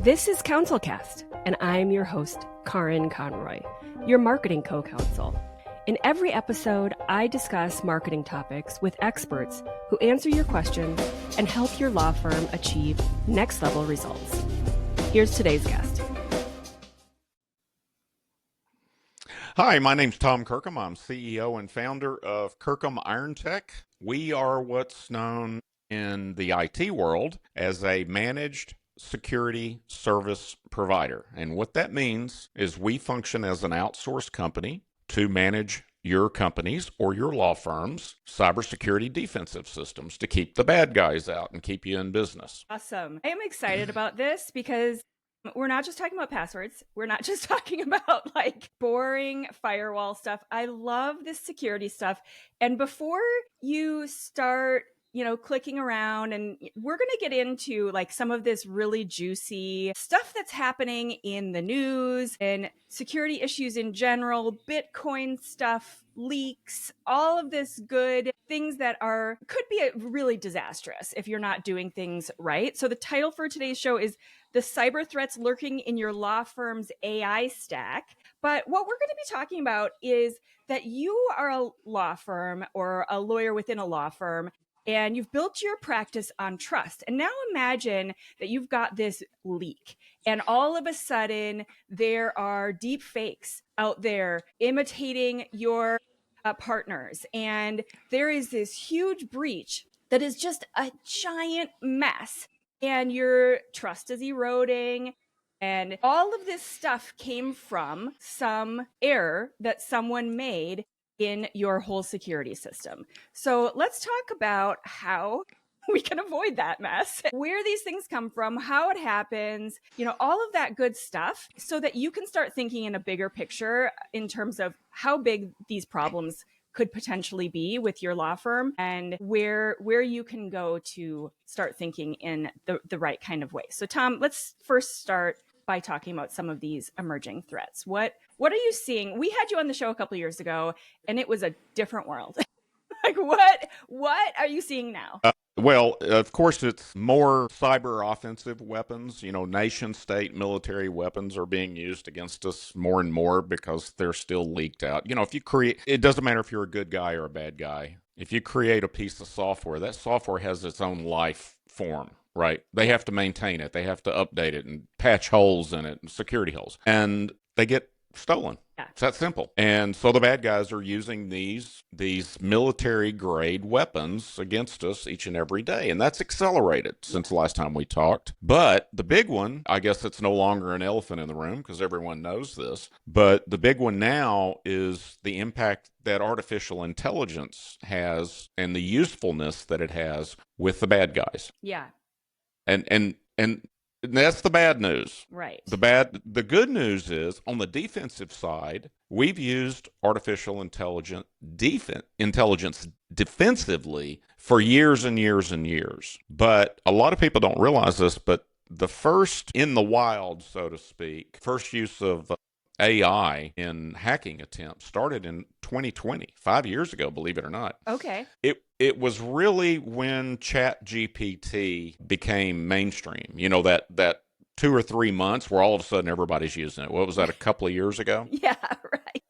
This is CounselCast, and I'm your host, Karin Conroy, your marketing co-counsel. In every episode, I discuss marketing topics with experts who answer your questions and help your law firm achieve next-level results. Here's today's guest. Hi, my name's Tom Kirkham. I'm CEO and founder of Kirkham Iron Tech. We are what's known in the IT world as a managed security service provider. And what that means is we function as an outsourced company to manage your company's or your law firm's cybersecurity defensive systems to keep the bad guys out and keep you in business. Awesome. I am excited about this because we're not just talking about passwords. We're not just talking about like boring firewall stuff. I love this security stuff. And before you start clicking around, and we're going to get into like some of this really juicy stuff that's happening in the news and security issues in general, Bitcoin stuff, leaks, all of this good things that could be really disastrous if you're not doing things right. So the title for today's show is The Cyber Threats Lurking in Your Law Firm's AI Stack. But what we're going to be talking about is that you are a law firm or a lawyer within a law firm, and you've built your practice on trust. And now imagine that you've got this leak, and all of a sudden there are deep fakes out there imitating your partners. And there is this huge breach that is just a giant mess. And your trust is eroding. And all of this stuff came from some error that someone made in your whole security system. So let's talk about how we can avoid that mess, where these things come from, how it happens, all of that good stuff, so that you can start thinking in a bigger picture in terms of how big these problems could potentially be with your law firm and where you can go to start thinking in the right kind of way. So Tom, let's first start by talking about some of these emerging threats. What are you seeing? We had you on the show a couple of years ago, and it was a different world. Like what are you seeing now? Well, of course, it's more cyber offensive weapons. Nation state military weapons are being used against us more and more because they're still leaked out. If you create, it doesn't matter if you're a good guy or a bad guy. If you create a piece of software, that software has its own life form. Right. They have to maintain it. They have to update it and patch holes in it, and security holes. And they get stolen. Yeah. It's that simple. And so the bad guys are using these military grade weapons against us each and every day. And that's accelerated since the last time we talked. But the big one, I guess it's no longer an elephant in the room because everyone knows this. But the big one now is the impact that artificial intelligence has and the usefulness that it has with the bad guys. Yeah. And that's the bad news. Right. The good news is on the defensive side, we've used artificial intelligence defensively for years and years and years. But a lot of people don't realize this, but the first in the wild, so to speak, first use of AI in hacking attempts started in 2020, 5 years ago, believe it or not. Okay. It was really when ChatGPT became mainstream, that 2 or 3 months where all of a sudden everybody's using it. What was that, a couple of years ago? Yeah, right.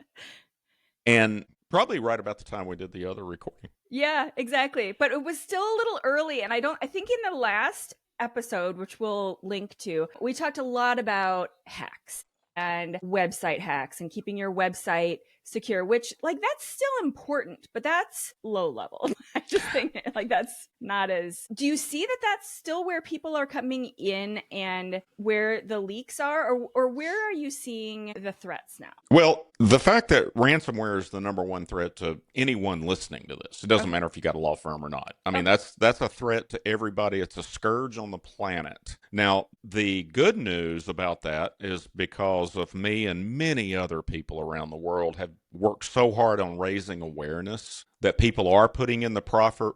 And probably right about the time we did the other recording. Yeah, exactly. But it was still a little early. And I think in the last episode, which we'll link to, we talked a lot about hacks and website hacks and keeping your website secure, which that's still important, but that's low level. I just think that's not as, do you see that that's still where people are coming in and where the leaks are, or where are you seeing the threats now? Well, the fact that ransomware is the number one threat to anyone listening to this, it doesn't matter if you got a law firm or not. I mean, that's a threat to everybody. It's a scourge on the planet. Now, the good news about that is because of me and many other people around the world have worked so hard on raising awareness that people are putting in the proper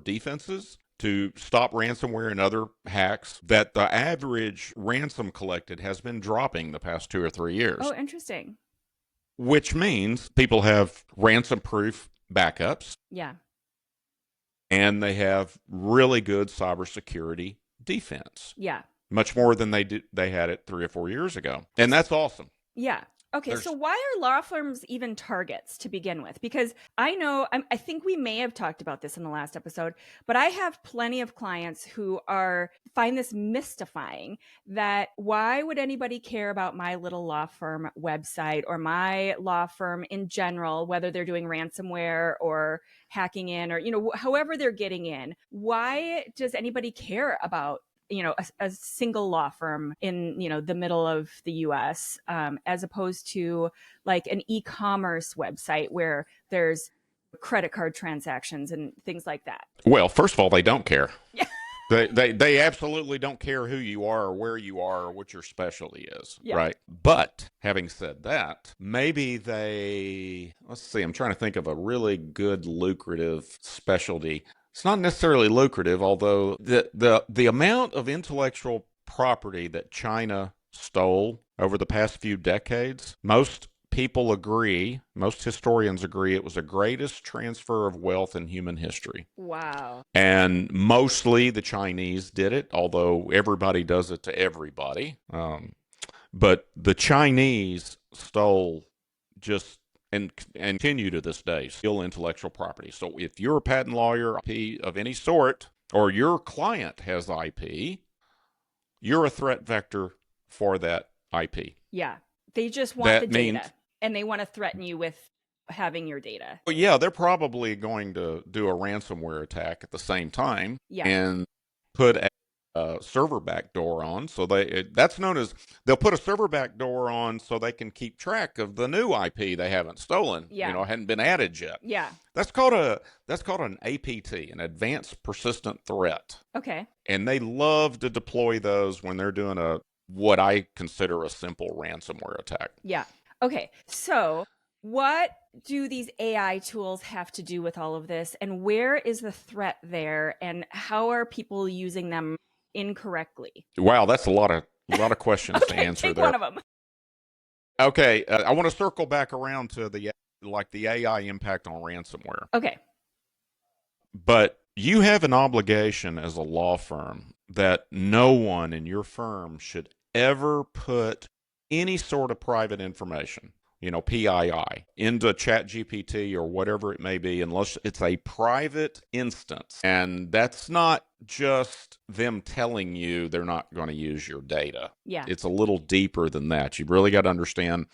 defenses to stop ransomware and other hacks, that the average ransom collected has been dropping the past 2 or 3 years. Oh, interesting. Which means people have ransom-proof backups. Yeah. And they have really good cybersecurity defense. Yeah. much more than they had it 3 or 4 years ago. And that's awesome. Yeah. Okay, so why are law firms even targets to begin with? Because I think we may have talked about this in the last episode, but I have plenty of clients who find this mystifying, that why would anybody care about my little law firm website or my law firm in general, whether they're doing ransomware or hacking in or, however they're getting in. Why does anybody care about a single law firm in, the middle of the US, as opposed to like an e-commerce website where there's credit card transactions and things like that? Well, first of all, they don't care. Yeah. They absolutely don't care who you are or where you are or what your specialty is, right? But having said that, maybe let's see, I'm trying to think of a really good lucrative specialty. It's not necessarily lucrative, although the amount of intellectual property that China stole over the past few decades, most historians agree it was the greatest transfer of wealth in human history. Wow. And mostly the Chinese did it, although everybody does it to everybody. But the Chinese stole just and continue to this day, steal intellectual property. So if you're a patent lawyer, IP of any sort, or your client has IP, you're a threat vector for that IP. Yeah. They just want the data, and they want to threaten you with having your data. Well, yeah, they're probably going to do a ransomware attack at the same time and put a server backdoor on. So that's known as, they'll put a server backdoor on so they can keep track of the new IP they haven't stolen. Hadn't been added yet. Yeah. That's called an APT, an advanced persistent threat. Okay. And they love to deploy those when they're doing what I consider a simple ransomware attack. Yeah. Okay. So what do these AI tools have to do with all of this? And where is the threat there? And how are people using them incorrectly? Wow, that's a lot of questions to answer take there. One of them. Okay, I want to circle back around to the AI impact on ransomware. Okay. But you have an obligation as a law firm that no one in your firm should ever put any sort of private information, PII, into ChatGPT or whatever it may be, unless it's a private instance. And that's not just them telling you they're not going to use your data. Yeah. It's a little deeper than that. You've really got to understand,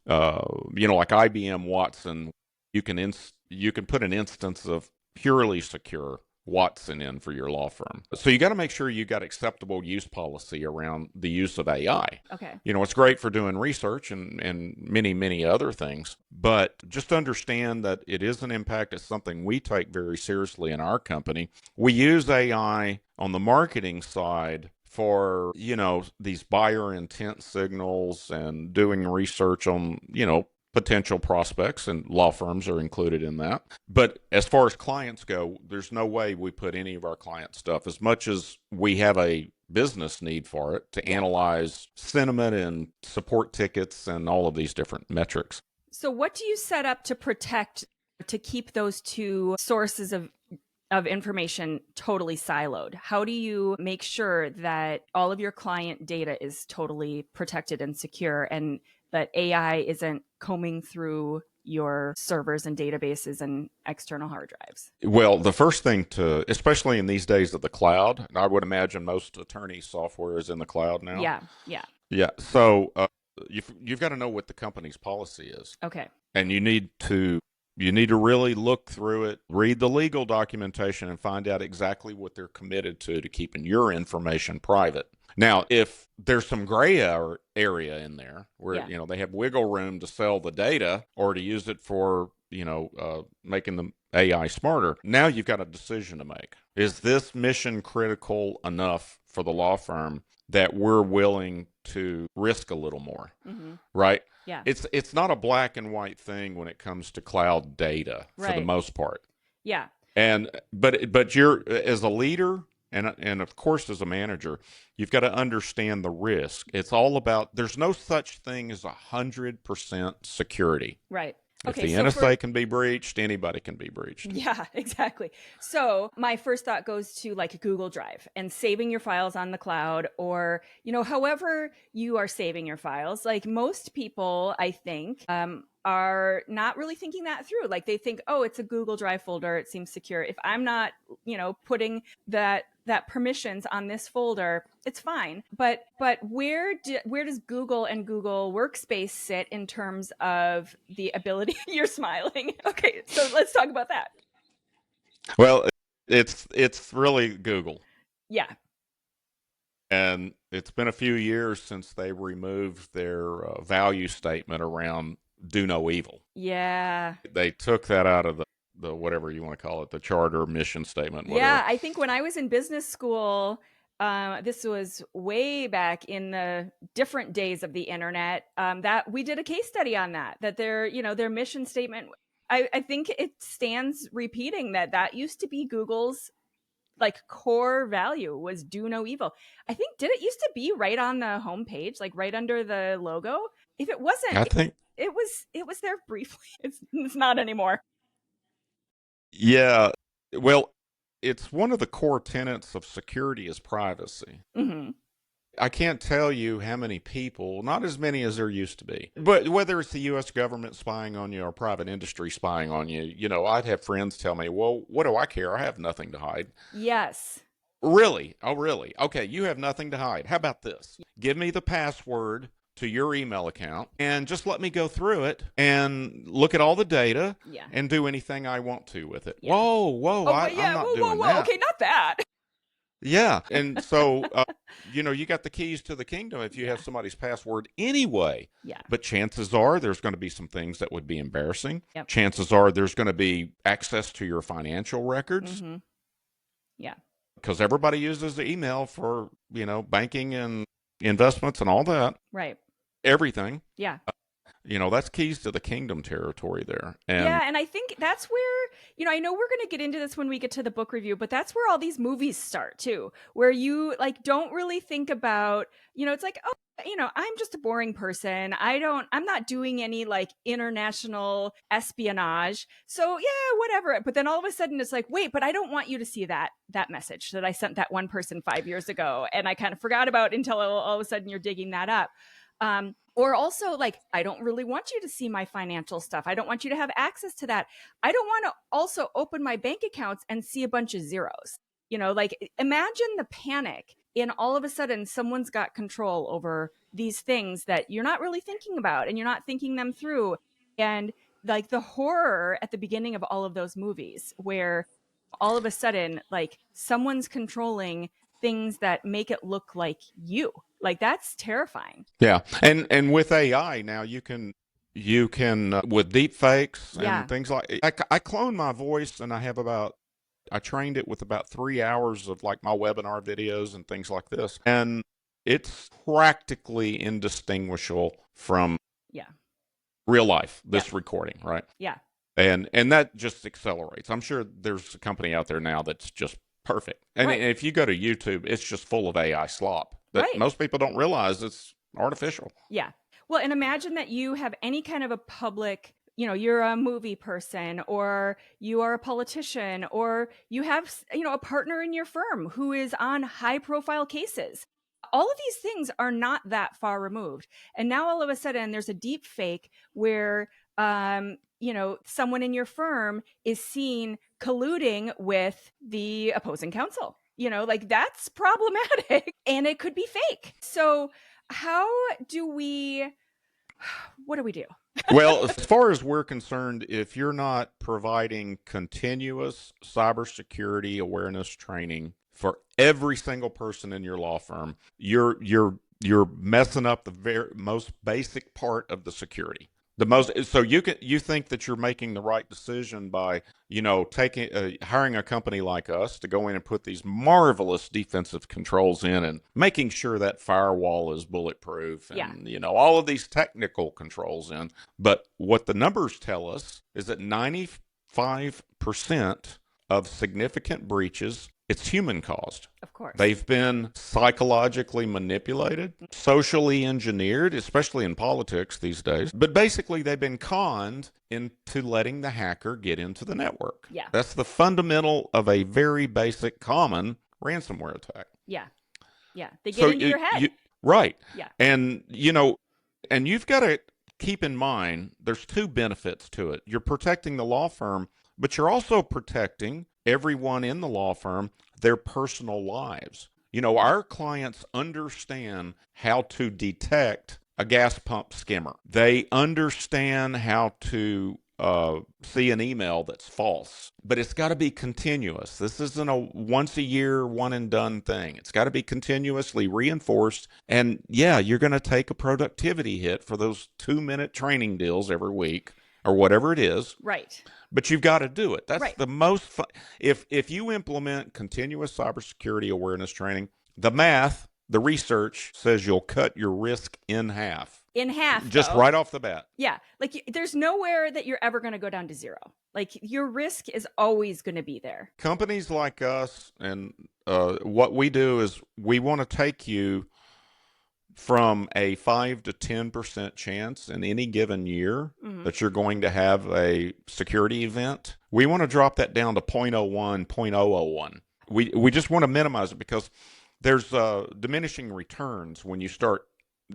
like IBM Watson, you can put an instance of purely secure Watson in for your law firm. So you got to make sure you got acceptable use policy around the use of AI. Okay. It's great for doing research and many, many other things, but just understand that it is an impact. It's something we take very seriously in our company. We use AI on the marketing side for, these buyer intent signals and doing research on, potential prospects, and law firms are included in that. But as far as clients go, there's no way we put any of our client stuff, as much as we have a business need for it, to analyze sentiment and support tickets and all of these different metrics. So what do you set up to keep those two sources of information totally siloed? How do you make sure that all of your client data is totally protected and secure, and that AI isn't combing through your servers and databases and external hard drives? Well, the first thing especially in these days of the cloud, and I would imagine most attorney software is in the cloud now. Yeah. So you've got to know what the company's policy is. Okay. And you need to really look through it, read the legal documentation, and find out exactly what they're committed to keeping your information private. Now, if there's some gray area in there where, they have wiggle room to sell the data or to use it for, making the AI smarter, now you've got a decision to make. Is this mission critical enough for the law firm that we're willing to risk a little more, right? Yeah. It's not a black and white thing when it comes to cloud data for the most part. Yeah. But you're, as a leader, and of course, as a manager, you've got to understand the risk. It's all about, there's no such thing as 100% security. Right. If Okay, the so NSA can be breached, anybody can be breached. Yeah, exactly. So my first thought goes to like Google Drive and saving your files on the cloud, or, however you are saving your files. Like most people, I think, are not really thinking that through. Like they think, oh, it's a Google Drive folder. It seems secure. If I'm not, putting that permissions on this folder, it's fine. But where does Google and Google Workspace sit in terms of the ability? You're smiling. Okay, so let's talk about that. Well, it's really Google. Yeah. And it's been a few years since they removed their value statement around do no evil. Yeah. They took that out of the whatever you want to call it, the charter, mission statement, whatever. Yeah, I think when I was in business school, this was way back in the different days of the internet, that we did a case study on that their mission statement. I think it stands repeating that used to be Google's like core value was do no evil. I think, did it used to be right on the homepage, like right under the logo? If it wasn't, I think it was there briefly. It's not anymore. yeah. Well, it's one of the core tenets of security is privacy. Mm-hmm. I can't tell you how many people, not as many as there used to be, but whether it's the U.S. government spying on you or private industry spying on you, I'd have friends tell me, well, what do I care? I have nothing to hide. Yes. Really? Oh, really? Okay, you have nothing to hide. How about this? Give me the password to your email account and just let me go through it and look at all the data and do anything I want to with it. Yeah. Whoa, I'm not doing that. Okay, not that. Yeah, and so, you got the keys to the kingdom if you have somebody's password anyway. Yeah. But chances are there's going to be some things that would be embarrassing. Yep. Chances are there's going to be access to your financial records. Mm-hmm. Yeah. Because everybody uses the email for, banking and investments and all that. Right. Everything. Yeah. That's keys to the kingdom territory there. And I think that's where, I know we're going to get into this when we get to the book review, but that's where all these movies start too, where you like don't really think about, it's like, oh, I'm just a boring person. I'm not doing any like international espionage. So yeah, whatever. But then all of a sudden it's like, wait, but I don't want you to see that message that I sent that one person 5 years ago. And I kind of forgot about until all of a sudden you're digging that up. Or also like, I don't really want you to see my financial stuff. I don't want you to have access to that. I don't want to also open my bank accounts and see a bunch of zeros. Like imagine the panic in all of a sudden someone's got control over these things that you're not really thinking about and you're not thinking them through. And like the horror at the beginning of all of those movies where all of a sudden like someone's controlling things that make it look like you. Like that's terrifying. Yeah. And with AI now you can with deepfakes and things like I clone my voice and I trained it with about 3 hours of like my webinar videos and things like this. And it's practically indistinguishable from real life, this recording, right? Yeah. And that just accelerates. I'm sure there's a company out there now that's just perfect. And if you go to YouTube, it's just full of AI slop that most people don't realize it's artificial. Yeah. Well, and imagine that you have any kind of a public, you're a movie person or you are a politician or you have, a partner in your firm who is on high profile cases. All of these things are not that far removed. And now all of a sudden there's a deep fake where, someone in your firm is seen colluding with the opposing counsel. Like that's problematic and it could be fake. So what do we do? Well, as far as we're concerned, if you're not providing continuous cybersecurity awareness training for every single person in your law firm, you're messing up the very most basic part of the security. So you think that you're making the right decision by hiring a company like us to go in and put these marvelous defensive controls in and making sure that firewall is bulletproof and all of these technical controls in. But what the numbers tell us is that 95% of significant breaches It's human caused. Of course. They've been psychologically manipulated, socially engineered, especially in politics these days. But basically, they've been conned into letting the hacker get into the network. Yeah. That's the fundamental of a very basic, common ransomware attack. Yeah. Yeah. They get into your head. Right. Yeah. And, and you've got to keep in mind there's two benefits to it. You're protecting the law firm, but you're also protecting everyone in the law firm, their personal lives. Our clients understand how to detect a gas pump skimmer. They understand how to see an email that's false, but it's got to be continuous. This isn't a once a year, one and done thing. It's got to be continuously reinforced. And yeah, you're going to take a productivity hit for those 2-minute training deals every week or whatever it is. Right. But you've got to do it. That's right. the most fun. If you implement continuous cybersecurity awareness training, the math, the research says you'll cut your risk in half. In half, just though. Right off the bat. Yeah. Like, there's nowhere that you're ever going to go down to zero. Like, your risk is always going to be there. Companies like us, and what we do is we want to take you from a 5 to 10% chance in any given year that you're going to have a security event. We want to drop that down to 0.01, 0.001. We just want to minimize it because there's diminishing returns when you start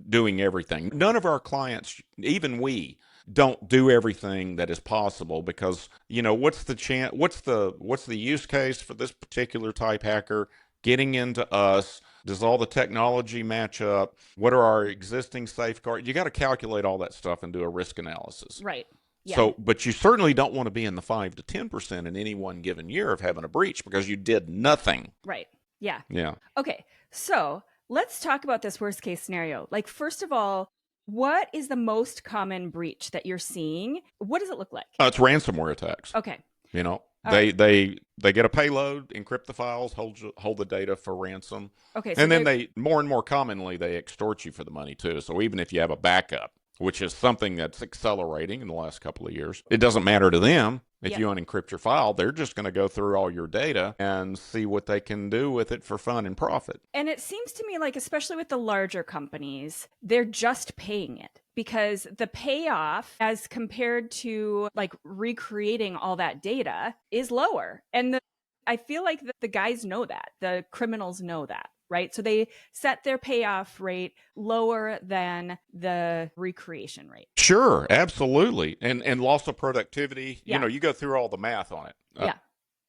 doing everything. None of our clients, even we, don't do everything that is possible because, what's the chance? What's the use case for this particular type hacker getting into us? Does all the technology match up? What are our existing safeguards? You got to calculate all that stuff and do a risk analysis. Right. Yeah. So, but you certainly don't want to be in the 5 to 10% in any one given year of having a breach because you did nothing. Right. Yeah. Yeah. Okay. So let's talk about this worst case scenario. Like, first of all, what is the most common breach that you're seeing? What does it look like? It's ransomware attacks. Okay. They get a payload, encrypt the files, hold the data for ransom. Okay. So and then they more and more commonly they extort you for the money too. So even if you have a backup, which is something that's accelerating in the last couple of years, it doesn't matter to them. If you unencrypt your file, they're just going to go through all your data and see what they can do with it for fun and profit. And it seems to me like, especially with the larger companies, they're just paying it because the payoff as compared to like recreating all that data is lower. And I feel like the guys know that. The criminals know that. Right. So they set their payoff rate lower than the recreation rate. Sure. Absolutely. And loss of productivity. Yeah. You go through all the math on it.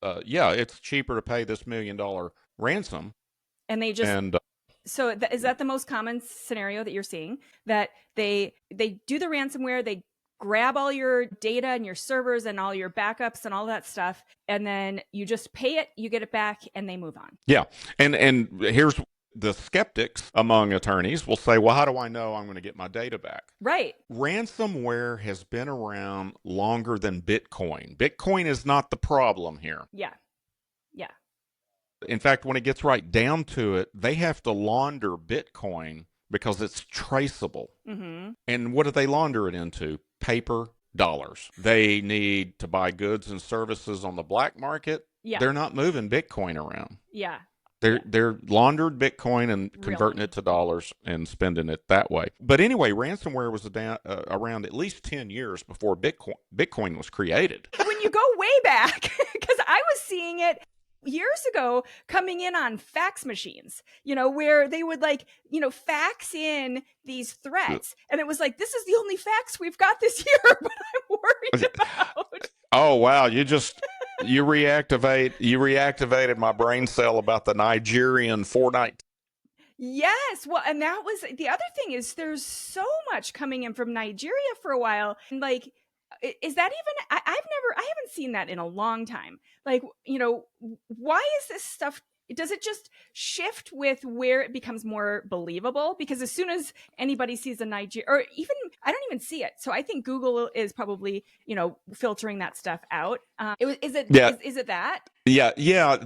It's cheaper to pay this $1 million ransom. And they just. So is that the most common scenario that you're seeing? That they do the ransomware, they grab all your data and your servers and all your backups and all that stuff, and then you just pay it, you get it back, and they move on. Yeah. And here's the skeptics among attorneys will say, well, how do I know I'm going to get my data back? Right. Ransomware has been around longer than Bitcoin. Bitcoin is not the problem here. Yeah. Yeah. In fact, when it gets right down to it, they have to launder Bitcoin because it's traceable. Mm-hmm. And what do they launder it into? Paper dollars. They need to buy goods and services on the black market. Yeah. They're not moving Bitcoin around. Yeah. They're laundered Bitcoin and converting it to dollars and spending it that way. But anyway, ransomware was around at least 10 years before Bitcoin was created. When you go way back, because I was seeing it years ago coming in on fax machines, where they would fax in these threats. And it was like, this is the only fax we've got this year, but I'm worried about. Oh, wow. You reactivated my brain cell about the Nigerian Fortnite. Yes. Well, and that was the other thing is there's so much coming in from Nigeria for a while. And is that even, I haven't seen that in a long time. Why is this stuff, does it just shift with where it becomes more believable? Because as soon as anybody sees a Nigeria, or even, I don't even see it. So I think Google is probably, filtering that stuff out. Is it that? Yeah. Yeah.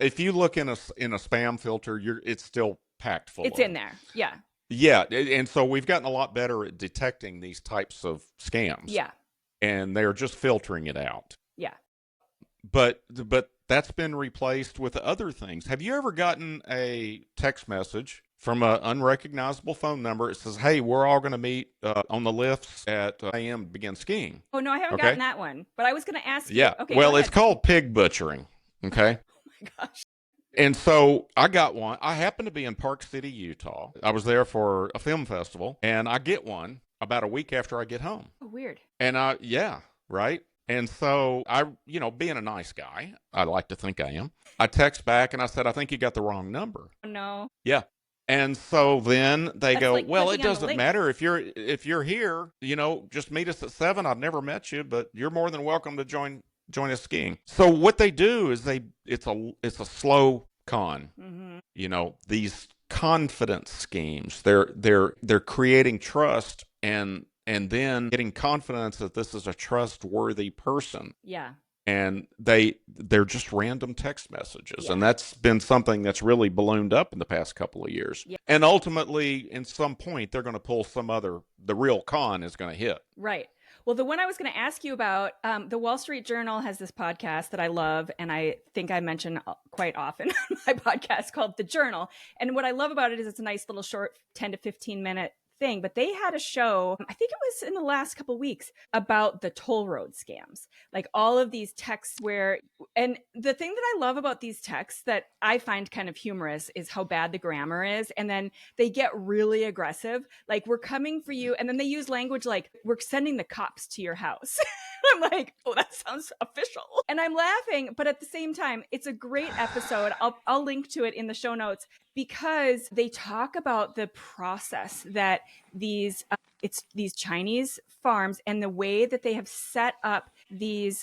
If you look in a spam filter, it's still packed full. It's in there. Yeah. Yeah. And so we've gotten a lot better at detecting these types of scams. Yeah. And they're just filtering it out. Yeah. But that's been replaced with other things. Have you ever gotten a text message from an unrecognizable phone number? It says, hey, we're all going to meet on the lifts at a.m. to begin skiing. Oh, no, I haven't gotten that one. But I was going to ask you. Yeah. Okay, well, it's called pig butchering. Okay. Oh, my gosh. And so I got one. I happened to be in Park City, Utah. I was there for a film festival, and I get one about a week after I get home. Oh, weird. And yeah, right? And so I, being a nice guy, I like to think I am, I text back and I said, I think you got the wrong number. Oh, no. Yeah. And so then they go, like well, it clicking on the doesn't link. matter if you're here, just meet us at 7. I've never met you, but you're more than welcome to join us skiing. So what they do is it's a slow con. Mm-hmm. These confidence schemes. They're creating trust and then getting confidence that this is a trustworthy person. Yeah. And they're just random text messages. Yeah. And that's been something that's really ballooned up in the past couple of years. Yeah. And ultimately, in some point, they're going to pull the real con is going to hit. Right. Well, the one I was going to ask you about, the Wall Street Journal has this podcast that I love, and I think I mention quite often on my podcast called The Journal. And what I love about it is it's a nice little short 10 to 15 minute thing, but they had a show, I think it was in the last couple of weeks, about the toll road scams, like all of these texts and the thing that I love about these texts that I find kind of humorous is how bad the grammar is. And then they get really aggressive, like, we're coming for you. And then they use language like, we're sending the cops to your house. I'm like, oh, that sounds official. And I'm laughing, but at the same time, it's a great episode. I'll link to it in the show notes, because they talk about the process that these Chinese farms and the way that they have set up the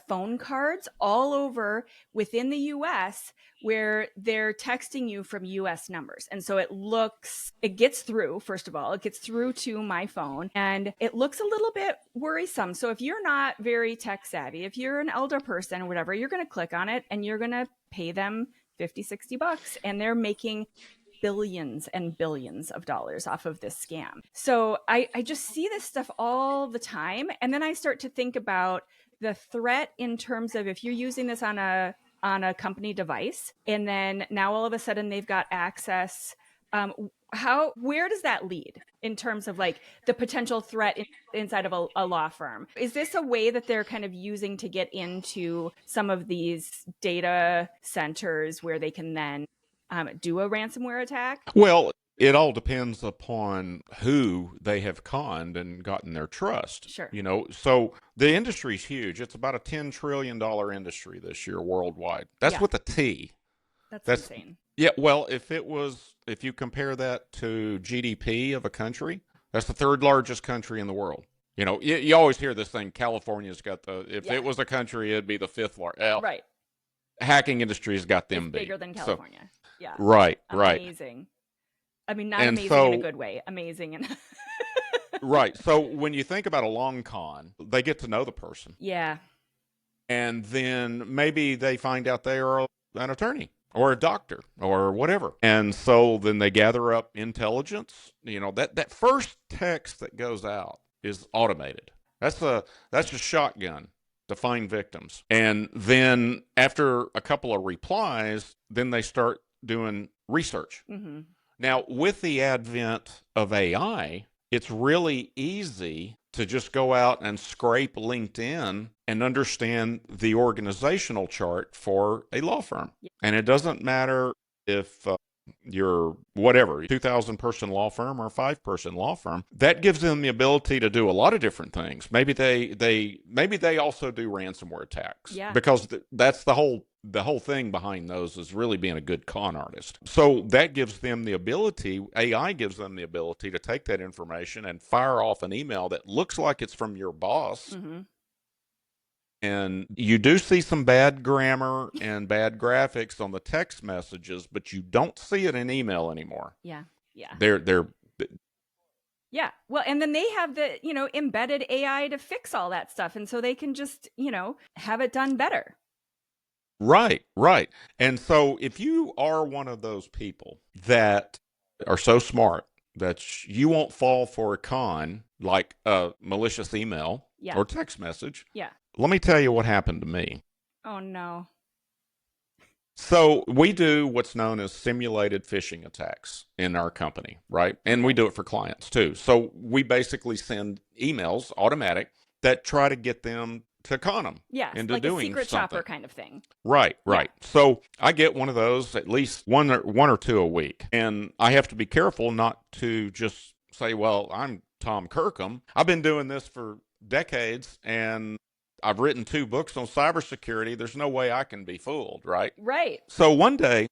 phone cards all over within the US, where they're texting you from US numbers. And so it gets through, first of all, it gets through to my phone, and it looks a little bit worrisome. So if you're not very tech savvy, if you're an elder person or whatever, you're going to click on it and you're going to pay them $50-$60, and they're making billions and billions of dollars off of this scam. So I just see this stuff all the time. And then I start to think about the threat in terms of, if you're using this on a company device, and then now all of a sudden they've got access, where does that lead in terms of like the potential threat inside of a law firm? Is this a way that they're kind of using to get into some of these data centers where they can then do a ransomware attack? Well, it all depends upon who they have conned and gotten their trust. Sure. So the industry's huge. It's about a $10 trillion industry this year worldwide. That's with a T. That's insane. Yeah. Well, if you compare that to GDP of a country, that's the third largest country in the world. You always hear this thing, California's got if it was a country, it'd be the fifth largest. Right. Hacking industry's got them bigger than California. So, yeah. Right. Amazing. I mean, not amazing in a good way. Amazing. Right. So when you think about a long con, they get to know the person. Yeah. And then maybe they find out they are an attorney or a doctor or whatever. And so then they gather up intelligence. That first text that goes out is automated. That's a shotgun to find victims. And then after a couple of replies, then they start doing research. Mm-hmm. Now, with the advent of AI, it's really easy to just go out and scrape LinkedIn and understand the organizational chart for a law firm. Yeah. And it doesn't matter if you're 2,000-person law firm or a 5-person law firm. That gives them the ability to do a lot of different things. Maybe they also do ransomware attacks. Yeah. Because that's the whole thing behind those is really being a good con artist. So that gives them the ability, AI gives them the ability to take that information and fire off an email that looks like it's from your boss. Mm-hmm. And you do see some bad grammar and bad graphics on the text messages, but you don't see it in email anymore. Yeah. Yeah. They're Yeah. Well, and then they have the, embedded AI to fix all that stuff. And so they can just, have it done better. Right. And so if you are one of those people that are so smart that you won't fall for a con like a malicious email or text message. Yeah. Let me tell you what happened to me. Oh, no. So we do what's known as simulated phishing attacks in our company, right? And we do it for clients too. So we basically send emails, automatic, that try to get them to con them into like doing a secret something. shopper kind of thing. Right. So I get one of those at least one or two a week. And I have to be careful not to just say, well, I'm Tom Kirkham. I've been doing this for decades and I've written 2 books on cybersecurity. There's no way I can be fooled, right? Right. So one day,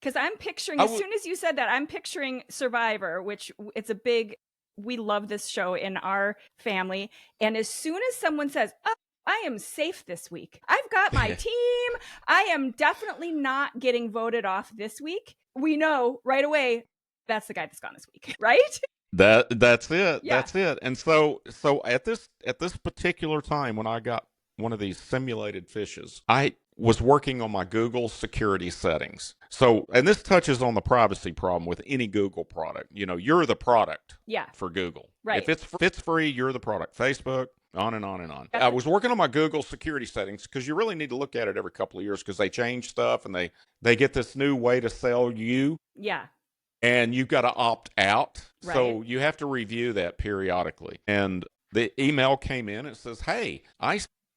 because I'm picturing, as soon as you said that, I'm picturing Survivor, which it's a big, we love this show in our family. And as soon as someone says, oh, I am safe this week, I've got my team, I am definitely not getting voted off this week, we know right away that's the guy that's gone this week, right? That's it. Yeah. That's it. And so at this particular time when I got one of these simulated phishes, I was working on my Google security settings. So, and this touches on the privacy problem with any Google product. You know, you're the product for Google. Right. If it's free, you're the product. Facebook, on and on and on. I was working on my Google security settings because you really need to look at it every couple of years because they change stuff and they get this new way to sell you. Yeah. And you've got to opt out. Right. So you have to review that periodically. And the email came in. It says, hey,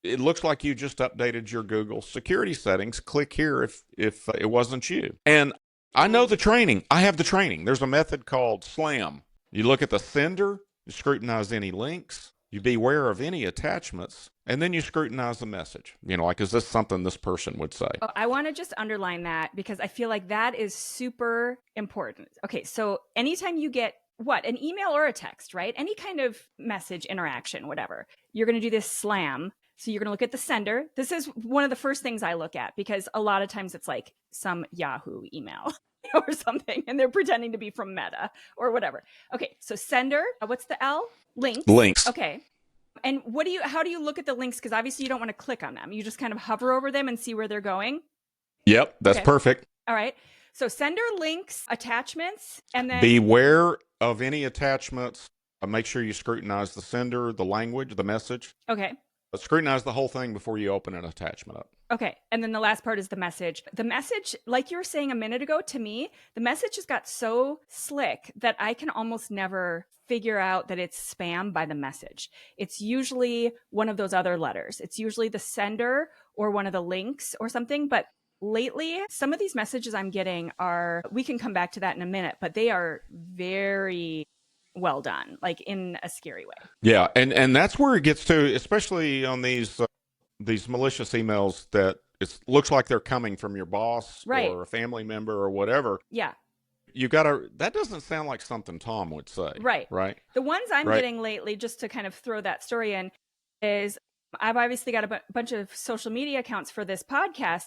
it looks like you just updated your Google security settings. Click here if it wasn't you. And I know the training. I have the training. There's a method called SLAM. You look at the sender, you scrutinize any links, you beware of any attachments, and then you scrutinize the message. You know, like, is this something this person would say? Oh, I want to just underline that because I feel like that is super important. Okay, so anytime you get an email or a text, right? Any kind of message interaction, whatever, you're going to do this SLAM. So you're going to look at the sender. This is one of the first things I look at because a lot of times it's like some Yahoo email or something, and they're pretending to be from Meta or whatever. Okay, so sender, what's the L? Links. Okay. And how do you look at the links? Because obviously you don't want to click on them. You just kind of hover over them and see where they're going. Yep, that's perfect. All right. So sender, links, attachments, and then beware of any attachments. Make sure you scrutinize the sender, the language, the message. Okay. Scrutinize the whole thing before you open an attachment up. Okay. And then the last part is the message. The message, like you were saying a minute ago, to me, the message has got so slick that I can almost never figure out that it's spam by the message. It's usually one of those other letters. It's usually the sender or one of the links or something. But lately, some of these messages I'm getting we can come back to that in a minute, but they are very well done, like in a scary way. Yeah, and that's where it gets to, especially on these malicious emails that it looks like they're coming from your boss or a family member or whatever. Yeah. That doesn't sound like something Tom would say. Right. The ones I'm getting lately, just to kind of throw that story in, is I've obviously got a bunch of social media accounts for this podcast.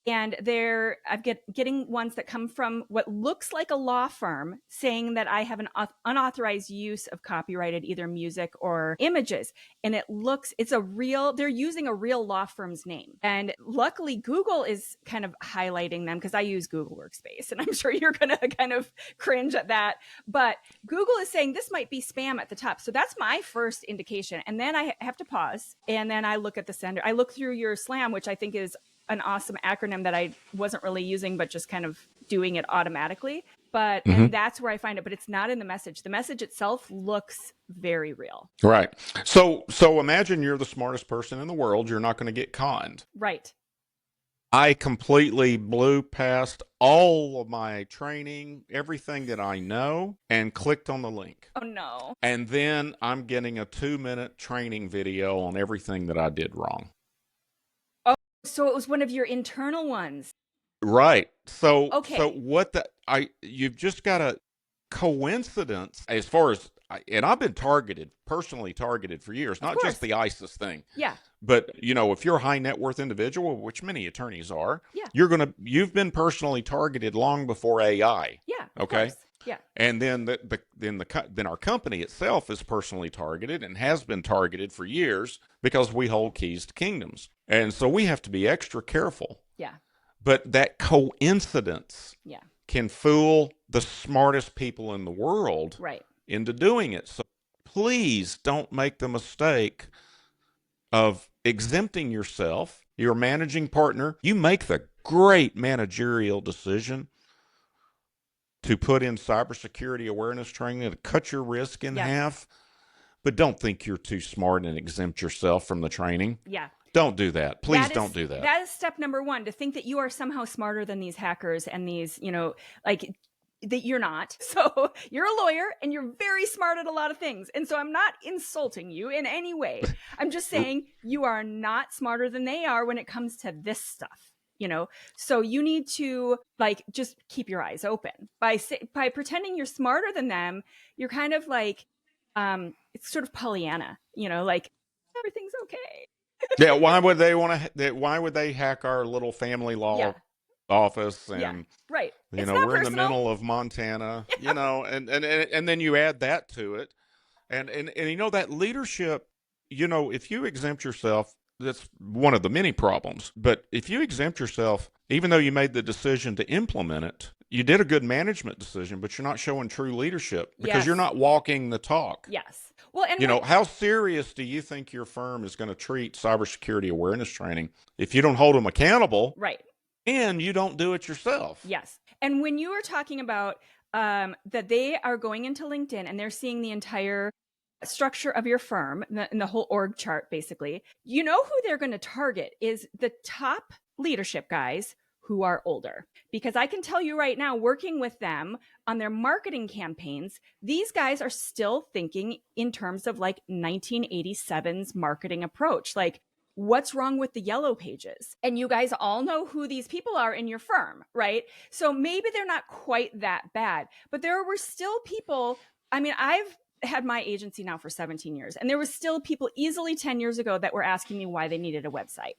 And I'm getting ones that come from what looks like a law firm saying that I have an unauthorized use of copyrighted either music or images. And they're using a real law firm's name. And luckily Google is kind of highlighting them because I use Google Workspace and I'm sure you're going to kind of cringe at that. But Google is saying this might be spam at the top. So that's my first indication. And then I have to pause and then I look at the sender. I look through your SLAM, which I think is an awesome acronym that I wasn't really using, but just kind of doing it automatically. But and that's where I find it, but it's not in the message. The message itself looks very real. Right. So imagine you're the smartest person in the world. You're not going to get conned. Right. I completely blew past all of my training, everything that I know, and clicked on the link. Oh, no. And then I'm getting a 2-minute training video on everything that I did wrong. So it was one of your internal ones. Right. So you've just got a coincidence as far as, and I've been personally targeted for years, not just the ISIS thing. Yeah. But, if you're a high net worth individual, which many attorneys are, you've been personally targeted long before AI. Yeah. Okay. Yeah. And then then our company itself is personally targeted and has been targeted for years because we hold keys to kingdoms. And so we have to be extra careful. Yeah. But that coincidence can fool the smartest people in the world into doing it. So please don't make the mistake of exempting yourself. You're a managing partner. You make the great managerial decision to put in cybersecurity awareness training to cut your risk in half. But don't think you're too smart and exempt yourself from the training. Yeah. Don't do that. Please don't do that. That is step number one, to think that you are somehow smarter than these hackers and these, like, that you're not. So you're a lawyer and you're very smart at a lot of things. And so I'm not insulting you in any way. I'm just saying you are not smarter than they are when it comes to this stuff. So you need to just keep your eyes open. By pretending you're smarter than them, you're kind of like, it's sort of Pollyanna, like everything's okay. Yeah. Why would they why would they hack our little family law office? And right. We're in the middle of Montana, and then you add that to it. And that leadership, if you exempt yourself, that's one of the many problems. But if you exempt yourself, even though you made the decision to implement it, you did a good management decision, but you're not showing true leadership because you're not walking the talk. Yes. Well, and how serious do you think your firm is going to treat cybersecurity awareness training if you don't hold them accountable? Right. And you don't do it yourself? Yes. And when you were talking about that they are going into LinkedIn and they're seeing the entire structure of your firm and the whole org chart, basically, who they're going to target is the top leadership guys who are older. Because I can tell you right now, working with them on their marketing campaigns, these guys are still thinking in terms of 1987's marketing approach. What's wrong with the yellow pages? And you guys all know who these people are in your firm, right? So maybe they're not quite that bad, but there were still people. I mean, I've had my agency now for 17 years, and there was still people easily 10 years ago that were asking me why they needed a website.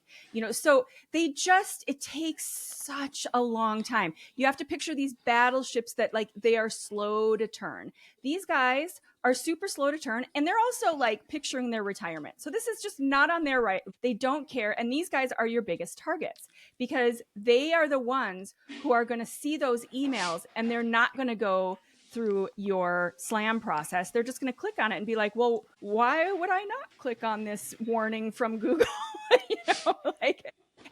So it takes such a long time. You have to picture these battleships that they are slow to turn. These guys are super slow to turn, and they're also picturing their retirement. So this is just not on their right. They don't care. And these guys are your biggest targets because they are the ones who are going to see those emails, and they're not going to go through your SLAM process. They're just going to click on it and be like, well, why would I not click on this warning from Google?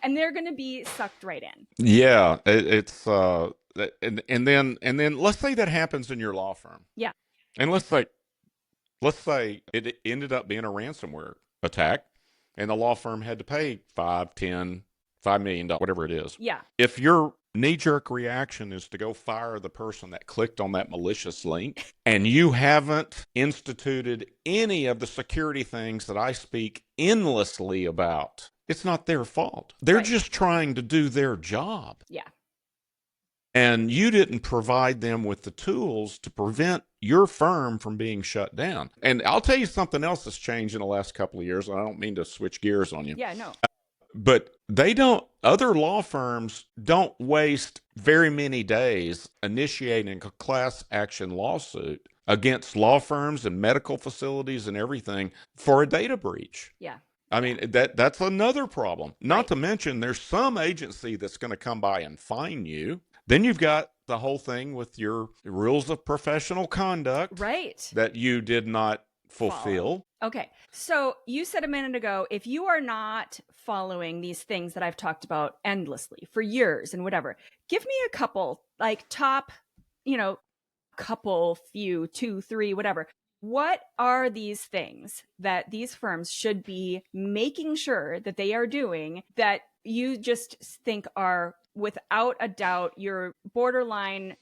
And they're going to be sucked right in. Yeah. It's, and then let's say that happens in your law firm. Yeah. And let's say it ended up being a ransomware attack and the law firm had to pay $5 million, whatever it is. Yeah. If your knee-jerk reaction is to go fire the person that clicked on that malicious link, and you haven't instituted any of the security things that I speak endlessly about, it's not their fault. They're just trying to do their job. Yeah. And you didn't provide them with the tools to prevent your firm from being shut down. And I'll tell you something else that's changed in the last couple of years. I don't mean to switch gears on you. Yeah, no. But other law firms don't waste very many days initiating a class action lawsuit against law firms and medical facilities and everything for a data breach. Yeah. I mean, that's another problem. Not to mention there's some agency that's going to come by and fine you. Then you've got the whole thing with your rules of professional conduct. Right. That you did not fulfill. Okay. So you said a minute ago, if you are not following these things that I've talked about endlessly for years and whatever, give me a couple, top, couple, few, 2, 3, whatever. What are these things that these firms should be making sure that they are doing that you just think are without a doubt your borderline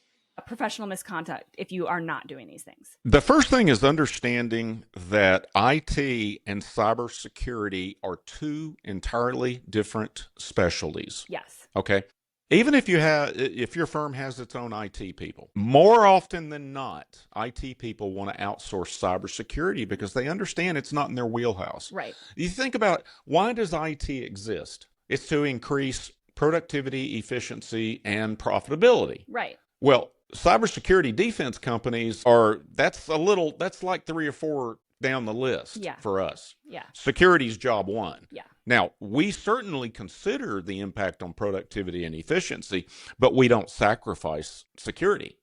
professional misconduct if you are not doing these things? The first thing is understanding that IT and cybersecurity are two entirely different specialties. Yes. Okay. Even if your firm has its own IT people, more often than not, IT people want to outsource cybersecurity because they understand it's not in their wheelhouse. Right. You think about, why does IT exist? It's to increase productivity, efficiency, and profitability. Right. Well, cybersecurity defense companies that's like 3 or 4 down the list for us. Yeah. Security's job 1. Yeah. Now, we certainly consider the impact on productivity and efficiency, but we don't sacrifice security.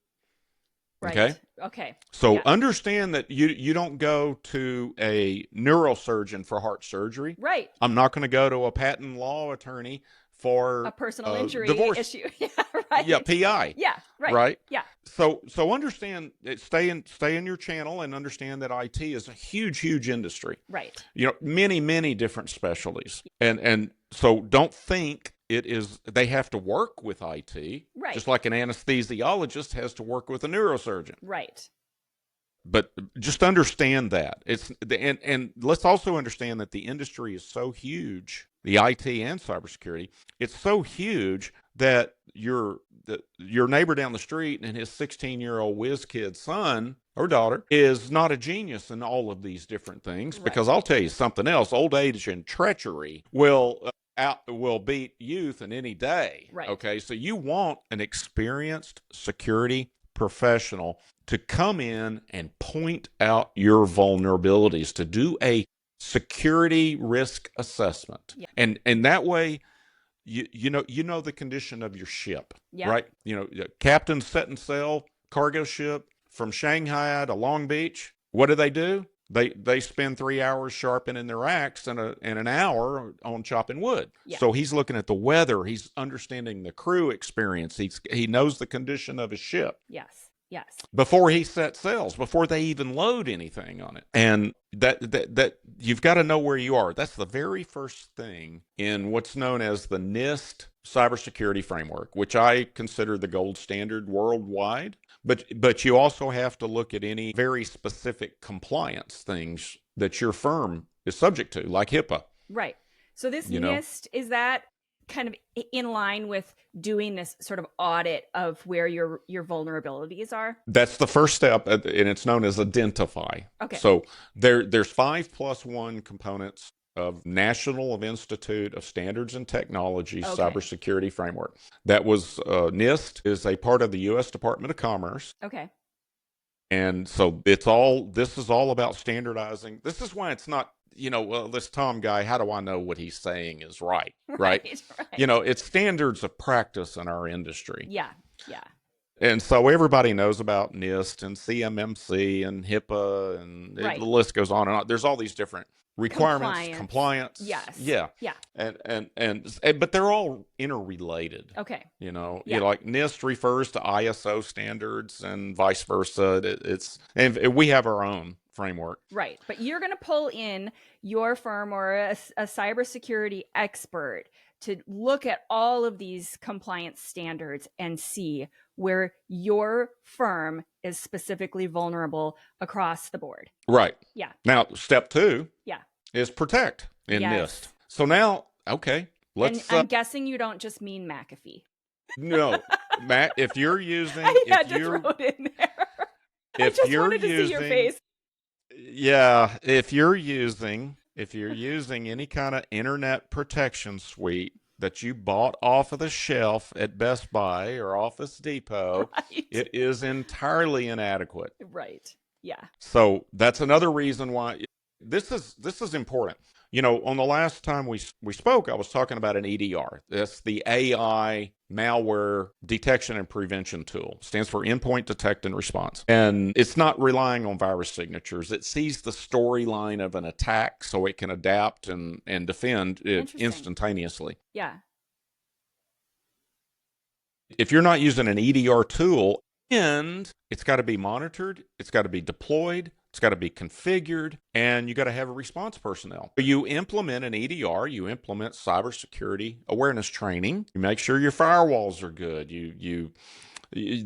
Right. Okay. So understand that you don't go to a neurosurgeon for heart surgery. Right. I'm not going to go to a patent law attorney for a personal injury divorce issue. Yeah, right. Yeah, PI. Yeah, right. Right. Yeah. So understand, stay in your channel and understand that IT is a huge industry. Right. Many different specialties, and so don't think it is they have to work with IT, right? Just like an anesthesiologist has to work with a neurosurgeon, right? But just understand that and let's also understand that the industry is so huge, the IT and cybersecurity. It's so huge that your neighbor down the street and his 16-year-old whiz kid son or daughter is not a genius in all of these different things. Right. Because I'll tell you something else: old age and treachery will beat youth in any day. Right. Okay, so you want an experienced security professional to come in and point out your vulnerabilities, to do a security risk assessment. Yeah. And that way you know the condition of your ship. Yeah. Right? Captain setting sail, cargo ship from Shanghai to Long Beach. What do? They spend 3 hours sharpening their axe and an hour on chopping wood. Yeah. So he's looking at the weather. He's understanding the crew experience. He knows the condition of his ship. Yes. Before he sets sails, before they even load anything on it. And that you've got to know where you are. That's the very first thing in what's known as the NIST Cybersecurity Framework, which I consider the gold standard worldwide. But you also have to look at any very specific compliance things that your firm is subject to, like HIPAA. Right. So this NIST, is that kind of in line with doing this sort of audit of where your vulnerabilities are? That's the first step, and it's known as identify. Okay. So there's 5+1 components of National Institute of Standards and Technology Cybersecurity Framework. That was NIST is a part of the U.S. Department of Commerce. Okay. And so this is all about standardizing. This is why it's not, this Tom guy, how do I know what he's saying is right? Right. It's standards of practice in our industry. Yeah. And so everybody knows about NIST and CMMC and HIPAA, and the list goes on and on. There's all these different requirements, compliance. Yes. Yeah. But they're all interrelated. Okay. Like NIST refers to ISO standards and vice versa. And we have our own framework. Right. But you're going to pull in your firm or a cybersecurity expert to look at all of these compliance standards and see where your firm is specifically vulnerable across the board. Right. Yeah. Now, step 2 is protect in NIST. So now, okay, let's... I'm guessing you don't just mean McAfee. No. Matt, if you're using... I had to throw it in there. I just wanted to see your face. Yeah, if you're using any kind of internet protection suite that you bought off of the shelf at Best Buy or Office Depot, it is entirely inadequate. Right. Yeah. So that's another reason why this is important. On the last time we spoke, I was talking about an EDR. That's the AI malware detection and prevention tool. It stands for Endpoint Detect and Response. And it's not relying on virus signatures. It sees the storyline of an attack so it can adapt and defend it instantaneously. Yeah. If you're not using an EDR tool, and it's got to be monitored, it's got to be deployed, it's got to be configured, and you got to have a response personnel. You implement an EDR, you implement cybersecurity awareness training, you make sure your firewalls are good,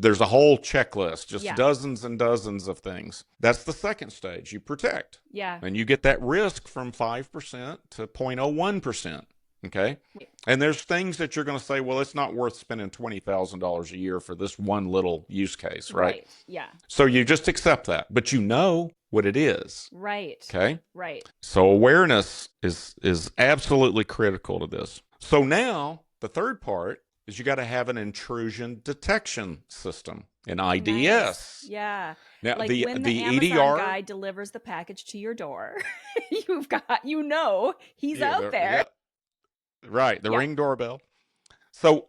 there's a whole checklist, just dozens and dozens of things. That's the second stage. You protect. Yeah. And you get that risk from 5% to 0.01%. Okay. And there's things that you're going to say, well, it's not worth spending $20,000 a year for this one little use case, right? Yeah. So you just accept that, but you know what it is. Right. Okay. Right. So awareness is absolutely critical to this. So now the third part is you got to have an intrusion detection system, an IDS. Nice. Yeah. Now, like the when the Amazon EDR guy delivers the package to your door, he's out there. Yeah. Right, the Ring doorbell. So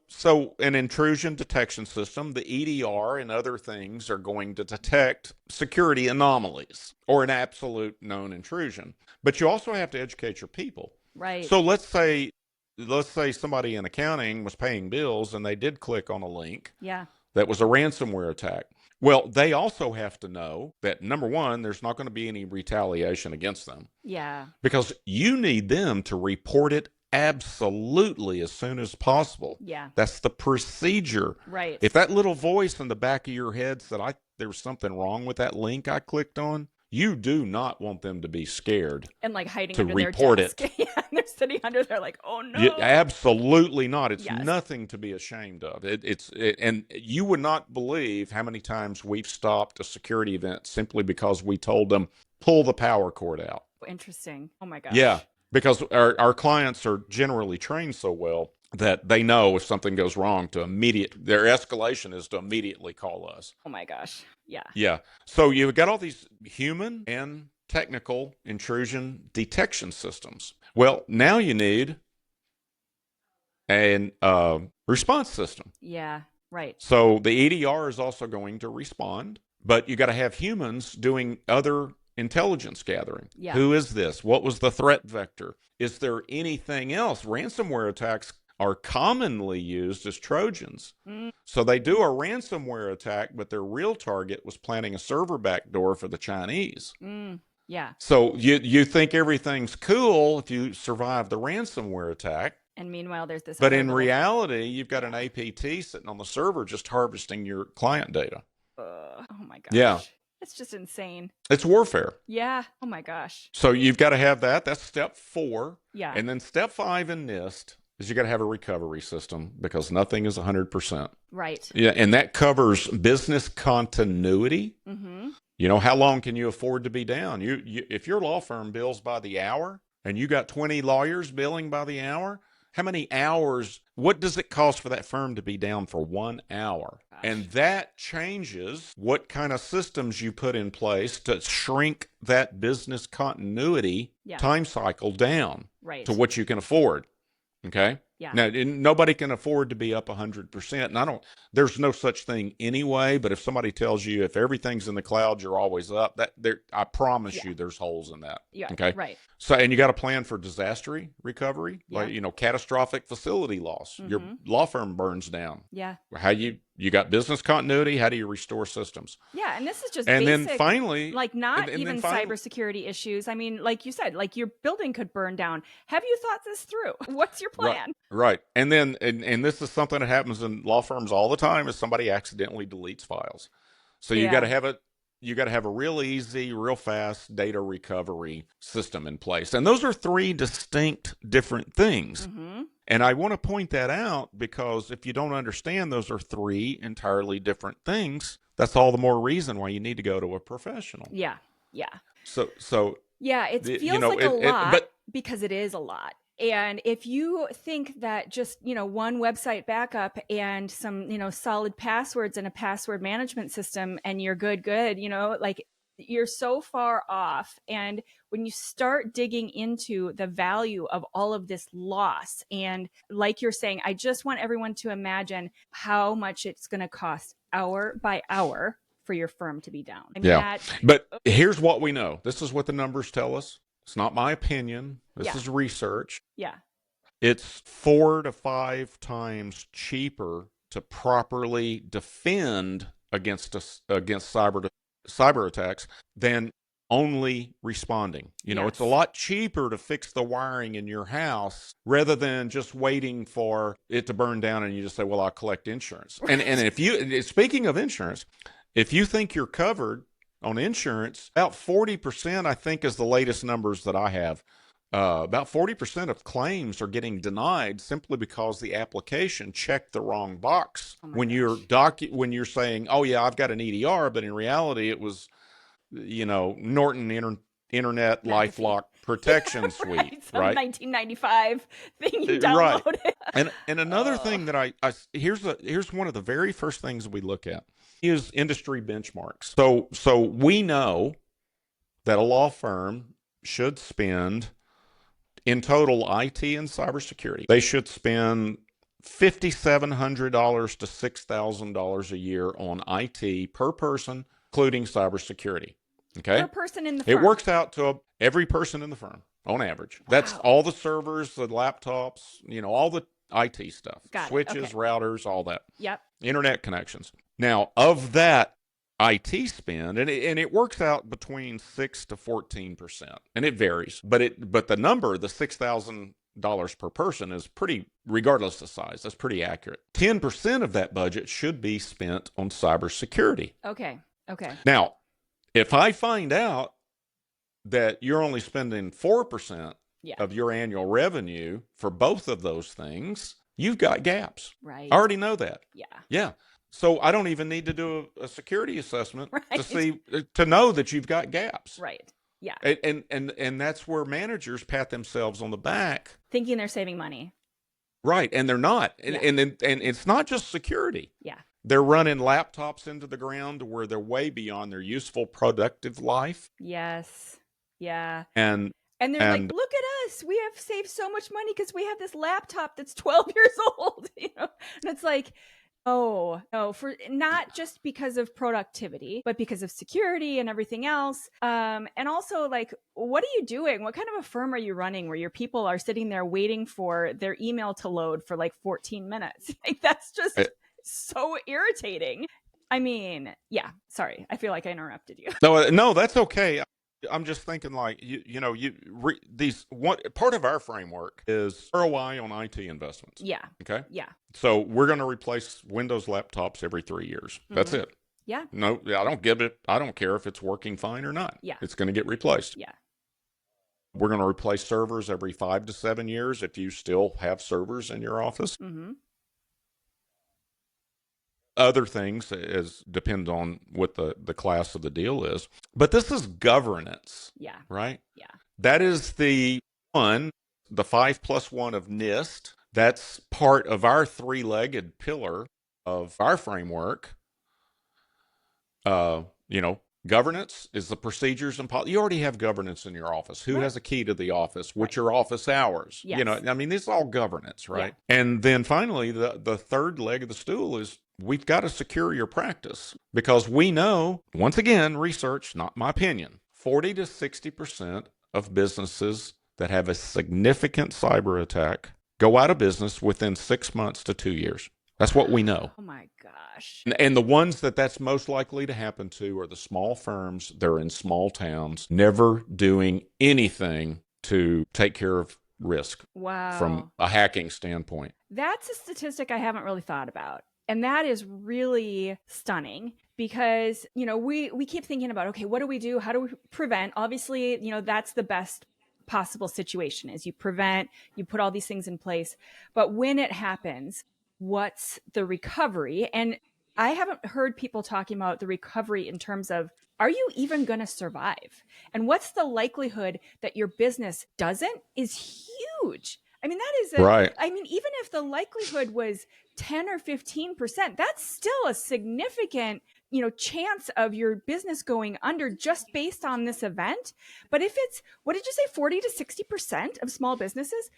an intrusion detection system, the EDR and other things are going to detect security anomalies or an absolute known intrusion. But you also have to educate your people. Right. So let's say let's say somebody in accounting was paying bills and they did click on a link Yeah. that was a ransomware attack. Well, they also have to know that, number one, there's not going to be any retaliation against them. Yeah. Because you need them to report it absolutely as soon as possible. Yeah. That's the procedure. Right. If that little voice in the back of your head said, there was something wrong with that link I clicked on, you do not want them to be scared and like hiding to under report their desk. it. Yeah, and they're sitting under there like, oh no. Absolutely not. It's Yes. nothing to be ashamed of. And you would not believe how many times we've stopped a security event simply because we told them, pull the power cord out. Interesting. Oh my gosh. Yeah, because our clients are generally trained so well that they know if something goes wrong their escalation is to immediately call us. Oh my gosh. Yeah. Yeah. So you've got all these human and technical intrusion detection systems. Well, now you need a response system. Yeah. Right. So the EDR is also going to respond, but you got to have humans doing other intelligence gathering. Yeah. Who is this? What was the threat vector? Is there anything else? Ransomware attacks are commonly used as Trojans. So they do a ransomware attack, but their real target was planting a server backdoor for the Chinese. Yeah. So you think everything's cool if you survive the ransomware attack. And meanwhile, there's this. But in reality, you've got an APT sitting on the server just harvesting your client data. Oh my gosh. Yeah. It's just insane. It's warfare. Yeah. Oh my gosh. So you've got to have that. That's step 4. Yeah. And then step 5 in NIST is you got to have a recovery system because nothing is 100%. Right. Yeah, and that covers business continuity. Mm-hmm. You know, how long can you afford to be down? If your law firm bills by the hour and you got 20 lawyers billing by the hour, how many hours, what does it cost for that firm to be down for 1 hour? Gosh. And that changes what kind of systems you put in place to shrink that business continuity time cycle down to what you can afford. Okay? Yeah. Now, nobody can afford to be up 100%. And there's no such thing anyway, but if somebody tells you if everything's in the cloud, you're always up, I promise you there's holes in that. Yeah. Okay. Right. So, and you got to plan for disaster recovery, like, catastrophic facility loss. Your law firm burns down. Yeah. How you got business continuity. How do you restore systems? Yeah. And this is just and basic, then finally, like not and even cybersecurity issues. I mean, like you said, like your building could burn down. Have you thought this through? What's your plan? Right. And then, and this is something that happens in law firms all the time, is somebody accidentally deletes files. So you got to have a real easy, real fast data recovery system in place. And those are 3 distinct different things. Mm-hmm. And I want to point that out because if you don't understand those are 3 entirely different things, that's all the more reason why you need to go to a professional. Yeah. Yeah. So yeah, it feels like a lot because it is a lot. And if you think that just, one website backup and some, solid passwords and a password management system and you're good, like you're so far off. And when you start digging into the value of all of this loss, and like you're saying, I just want everyone to imagine how much it's going to cost hour by hour for your firm to be down. I mean, but here's what we know. This is what the numbers tell us. It's not my opinion. This is research. Yeah. It's 4 to 5 times cheaper to properly defend against cyber attacks than only responding. It's a lot cheaper to fix the wiring in your house rather than just waiting for it to burn down and you just say, well, I'll collect insurance. And if you, speaking of insurance, if you think you're covered on insurance, about 40%, I think, is the latest numbers that I have. About 40% of claims are getting denied simply because the application checked the wrong box. When you're saying, oh yeah, I've got an EDR, but in reality it was, Norton Internet LifeLock Protection Suite, some 1995 thing you downloaded. Right. And another thing that here's one of the very first things we look at is industry benchmarks. So we know that a law firm should spend, in total, IT and cybersecurity, they should spend $5,700 to $6,000 a year on IT per person, including cybersecurity. Okay? Per person in the firm. It works out to every person in the firm. on average. Wow. That's all the servers, the laptops, all the IT stuff. Got it. Switches, Okay. routers, all that. Yep. Internet connections. Now, of that IT spend, and it works out between 6 to 14%, and it varies. But the number, the $6,000 per person, is pretty, regardless of size, that's pretty accurate. 10% of that budget should be spent on cybersecurity. Okay. Now, if I find out that you're only spending 4% of your annual revenue for both of those things, you've got gaps. Right. I already know that. Yeah. So I don't even need to do a security assessment right. to know that you've got gaps. Right. Yeah. And that's where managers pat themselves on the back, thinking they're saving money. Right, and they're not. Yeah. And it's not just security. Yeah. They're running laptops into the ground where they're way beyond their useful, productive life. Yes. Yeah. And they're like, look at us. We have saved so much money because we have this laptop that's 12 years old. And it's like, oh, no, for not just because of productivity, but because of security and everything else. And also, like, what are you doing? What kind of a firm are you running where your people are sitting there waiting for their email to load for like 14 minutes? Like, that's just so irritating. I mean, yeah, sorry. I feel like I interrupted you. No, that's okay. I'm just thinking, like, part of our framework is ROI on IT investments. Yeah. Okay. Yeah. So we're going to replace Windows laptops every 3 years. Mm-hmm. That's it. Yeah. No, I don't care if it's working fine or not. Yeah. It's going to get replaced. Yeah. We're going to replace servers every 5 to 7 years if you still have servers in your office. Mm-hmm. Other things depend on what the class of the deal is. But this is governance. Yeah. Right? Yeah. That is the 5+1 of NIST. That's part of our 3-legged pillar of our framework. Governance is the procedures and policy. You already have governance in your office. Who has a key to the office? What's your office hours? Yes. This is all governance, right? Yeah. And then finally, the third leg of the stool is we've got to secure your practice, because we know, once again, research, not my opinion, 40 to 60% of businesses that have a significant cyber attack go out of business within 6 months to 2 years. That's what we know. Oh my gosh. And the ones that's most likely to happen to are the small firms. They're in small towns, never doing anything to take care of risk. Wow. From a hacking standpoint. That's a statistic I haven't really thought about. And that is really stunning, because, we keep thinking about, okay, what do we do? How do we prevent? Obviously, that's the best possible situation, is you prevent, you put all these things in place. But when it happens, what's the recovery? And I haven't heard people talking about the recovery in terms of, are you even going to survive? And what's the likelihood that your business doesn't is huge. I mean, that is right. I mean, even if the likelihood was 10 or 15%, that's still a significant, chance of your business going under just based on this event. But if it's, what did you say, 40 to 60% of small businesses?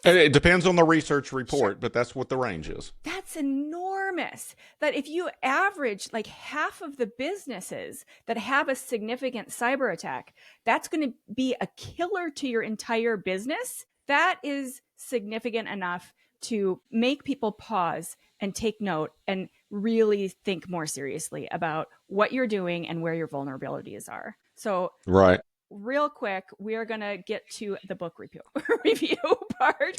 It depends on the research report, but that's what the range is. That's enormous. That if you average like half of the businesses that have a significant cyber attack, that's going to be a killer to your entire business. That is significant enough to make people pause and take note and really think more seriously about what you're doing and where your vulnerabilities are. So, right. Real quick, we are going to get to the book review part.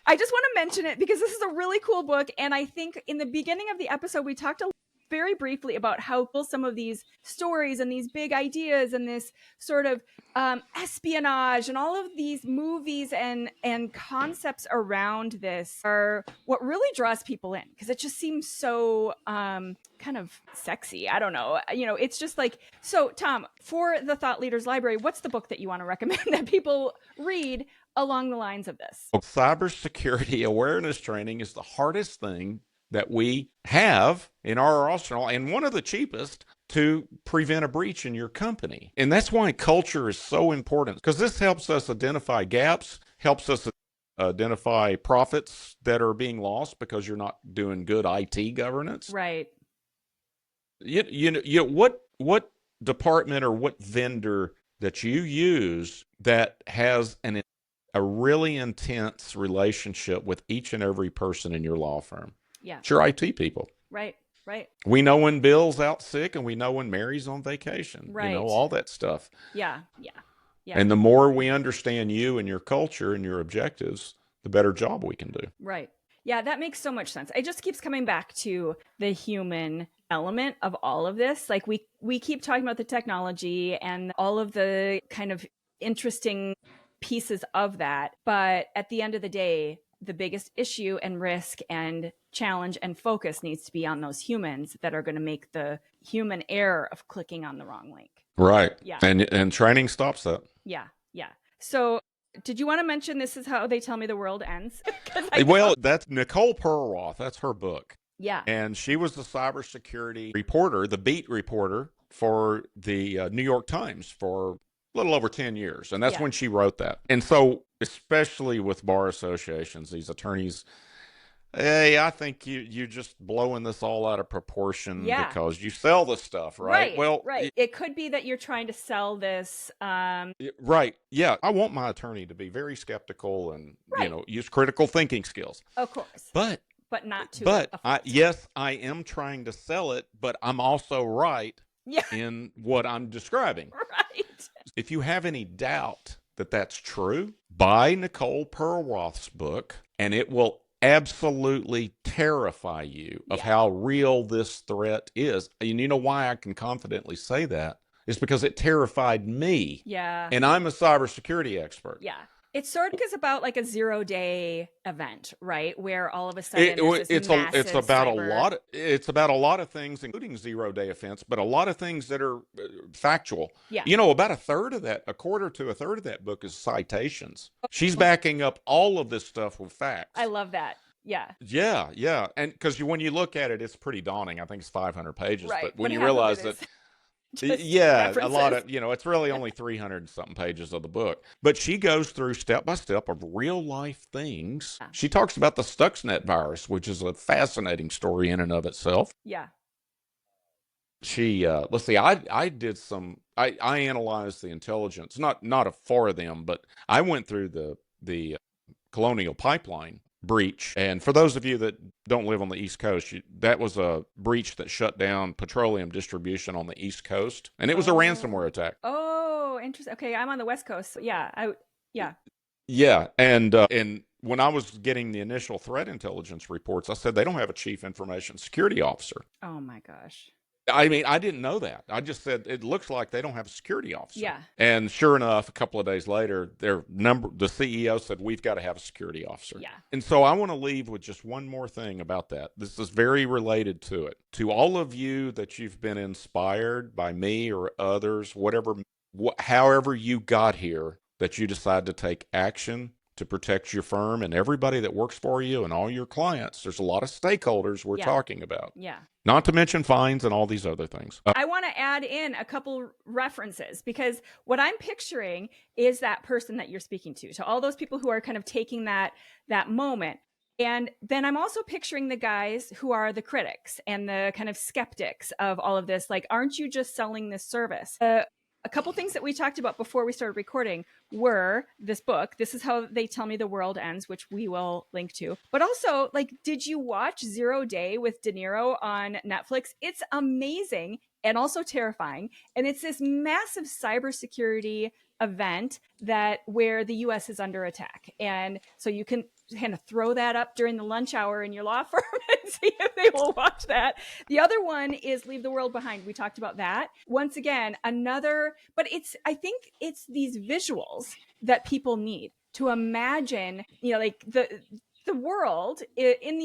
I just want to mention it because this is a really cool book. And I think in the beginning of the episode, we talked very briefly about how cool some of these stories and these big ideas and this sort of espionage and all of these movies and concepts around this are what really draws people in, because it just seems so kind of sexy. I don't know. It's just like, so Tom, for the Thought Leaders Library, what's the book that you want to recommend that people read along the lines of this? Cybersecurity awareness training is the hardest thing that we have in our arsenal, and one of the cheapest to prevent a breach in your company. And that's why culture is so important, because this helps us identify gaps, helps us identify profits that are being lost because you're not doing good IT governance. Right. What department or what vendor that you use that has a really intense relationship with each and every person in your law firm. Yeah. It's your IT people. Right. Right. We know when Bill's out sick, and we know when Mary's on vacation. Right. All that stuff. Yeah. Yeah. Yeah. And the more we understand you and your culture and your objectives, the better job we can do. Right. Yeah, that makes so much sense. It just keeps coming back to the human element of all of this. Like we keep talking about the technology and all of the kind of interesting pieces of that. But at the end of the day, the biggest issue and risk and challenge and focus needs to be on those humans that are going to make the human error of clicking on the wrong link. Right. Yeah. And training stops that. Yeah. Yeah. So did you want to mention This Is How They Tell Me the World Ends? Well, that's Nicole Perlroth. That's her book. Yeah. And she was the cybersecurity reporter, the beat reporter for the New York Times for a little over 10 years. And that's when she wrote that. And so, especially with bar associations, these attorneys, hey, I think you're just blowing this all out of proportion because you sell this stuff, right? Well, right. It could be that you're trying to sell this. Right. Yeah. I want my attorney to be very skeptical and, use critical thinking skills. Of course. But not to. But yes, I am trying to sell it, but I'm also right in what I'm describing. Right. If you have any doubt that that's true, buy Nicole Perlroth's book, and it will absolutely terrify you of how real this threat is. And you know why I can confidently say that? It's because it terrified me. Yeah. And I'm a cybersecurity expert. Yeah. It sort of is about like a 0-day event, right? Where all of a sudden it's about a lot of things, including 0-day offense, but a lot of things that are factual. Yeah. About a quarter to a third of that book is citations. She's backing up all of this stuff with facts. I love that. Yeah. Yeah, yeah. And because when you look at it, it's pretty daunting. I think it's 500 pages. Right. But when you realize that references. a lot of, it's really only 300 something pages of the book. But she goes through step by step of real life things. She talks about the Stuxnet virus, which is a fascinating story in and of itself. Yeah. She, let's see, I analyzed the intelligence, not for them, but I went through the Colonial Pipeline breach. And for those of you that don't live on the East Coast, that was a breach that shut down petroleum distribution on the East Coast. And it was a ransomware attack. Oh, interesting. Okay, I'm on the West Coast. So yeah. Yeah. And when I was getting the initial threat intelligence reports, I said they don't have a chief information security officer. Oh my gosh. I mean, I didn't know that. I just said, it looks like they don't have a security officer. Yeah. And sure enough, a couple of days later, the CEO said, we've got to have a security officer. Yeah. And so I want to leave with just one more thing about that. This is very related to it. To all of you that you've been inspired by me or others, however you got here, that you decide to take action to protect your firm and everybody that works for you and all your clients. There's a lot of stakeholders we're talking about. Yeah. Not to mention fines and all these other things. I want to add in a couple references because what I'm picturing is that person that you're speaking to all those people who are kind of taking that moment. And then I'm also picturing the guys who are the critics and the kind of skeptics of all of this. Like, aren't you just selling this service? A couple things that we talked about before we started recording were this book, This Is How They Tell Me the World Ends, which we will link to. But also, like, did you watch 0 Day with De Niro on Netflix? It's amazing and also terrifying. And it's this massive cybersecurity event where the US is under attack. And so you can kind of throw that up during the lunch hour in your law firm and see if they will watch that. The other one is Leave the World Behind. We talked about that. Once again, but I think it's these visuals that people need to imagine, like the world in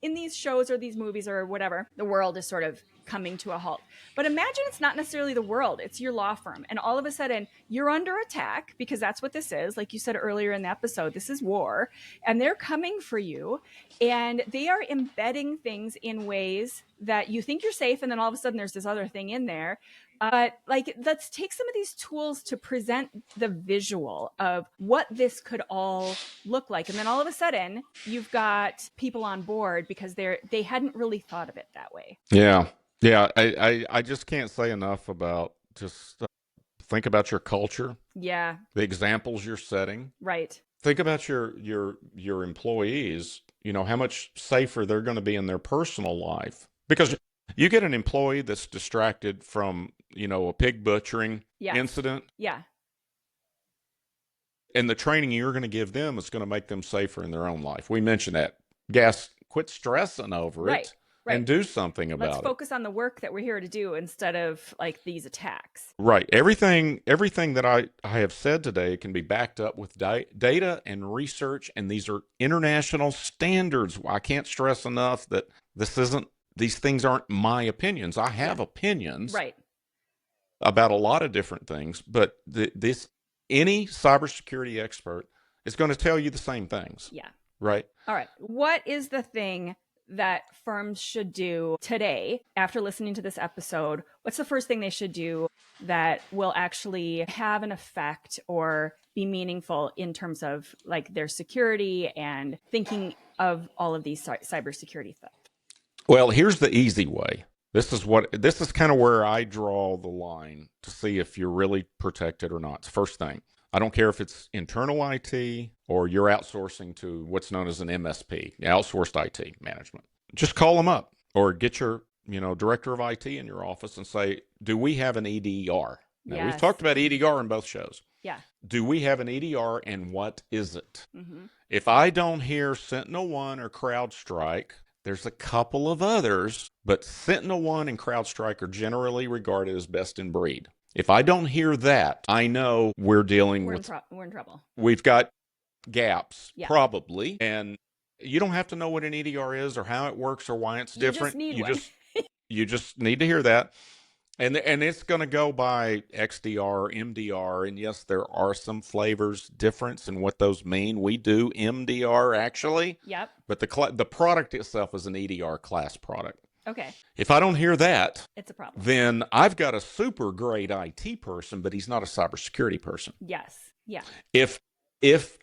these shows or these movies or whatever, the world is sort of coming to a halt. But imagine it's not necessarily the world, it's your law firm. And all of a sudden you're under attack because that's what this is. Like you said earlier in the episode, this is war and they're coming for you and they are embedding things in ways that you think you're safe. And then all of a sudden there's this other thing in there. Let's take some of these tools to present the visual of what this could all look like. And then all of a sudden you've got people on board because they hadn't really thought of it that way. Yeah. Yeah. I just can't say enough about just think about your culture. Yeah. The examples you're setting. Right. Think about your employees, how much safer they're going to be in their personal life. Because you get an employee that's distracted from, a pig butchering incident. Yeah. And the training you're going to give them is going to make them safer in their own life. We mentioned that. Quit stressing over it and do something about it. Let's focus on the work that we're here to do instead of like these attacks. Right. Everything that I have said today can be backed up with data and research, and these are international standards. I can't stress enough that these things aren't my opinions. I have opinions about a lot of different things, but any cybersecurity expert is going to tell you the same things. Yeah. Right. All right. What is the thing that firms should do today after listening to this episode? What's the first thing they should do that will actually have an effect or be meaningful in terms of like their security and thinking of all of these cybersecurity stuff? Well, here's the easy way. This is kind of where I draw the line to see if you're really protected or not. It's first thing. I don't care if it's internal IT or you're outsourcing to what's known as an MSP, outsourced IT management. Just call them up or get your, director of IT in your office and say, do we have an EDR? Now, we've talked about EDR in both shows. Yeah. Do we have an EDR and what is it? Mm-hmm. If I don't hear SentinelOne or CrowdStrike, there's a couple of others, but SentinelOne and CrowdStrike are generally regarded as best in breed. If I don't hear that, I know we're in trouble. We've got gaps, probably, and you don't have to know what an EDR is or how it works or why it's different. You just need to hear that, and it's going to go by XDR, MDR, and yes, there are some flavors difference in what those mean. We do MDR actually, but the product itself is an EDR class product. Okay. If I don't hear that, it's a problem. Then I've got a super great IT person, but he's not a cybersecurity person. Yes. Yeah. If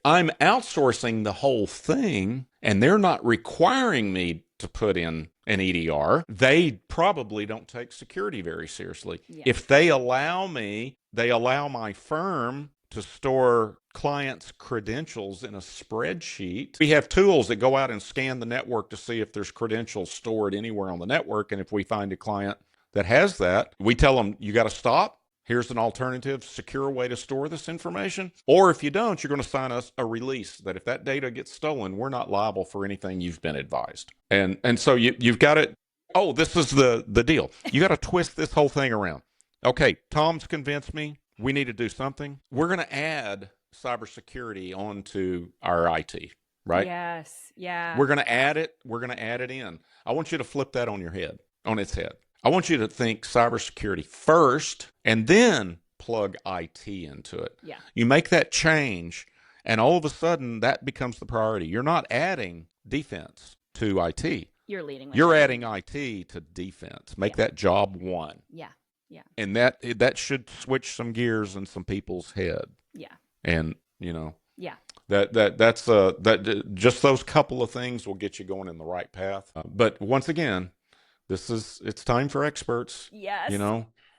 I'm outsourcing the whole thing and they're not requiring me to put in an EDR, they probably don't take security very seriously. Yeah. If they allow my firm to store clients' credentials in a spreadsheet. We have tools that go out and scan the network to see if there's credentials stored anywhere on the network. And if we find a client that has that, we tell them, you got to stop. Here's an alternative, secure way to store this information. Or if you don't, you're going to sign us a release that if that data gets stolen, we're not liable for anything you've been advised. And so you've got it. Oh, this is the deal. You got to twist this whole thing around. Okay, Tom's convinced me we need to do something. We're going to add cybersecurity onto our IT, right? Yes. Yeah. We're going to add it. We're going to add it in. I want you to flip that on its head. I want you to think cybersecurity first and then plug IT into it. Yeah. You make that change and all of a sudden that becomes the priority. You're not adding defense to IT. You're adding IT to defense. Make that job one. Yeah. Yeah. And that should switch some gears in some people's head. Yeah. And, yeah. That's just those couple of things will get you going in the right path. But once again, it's time for experts. Yes.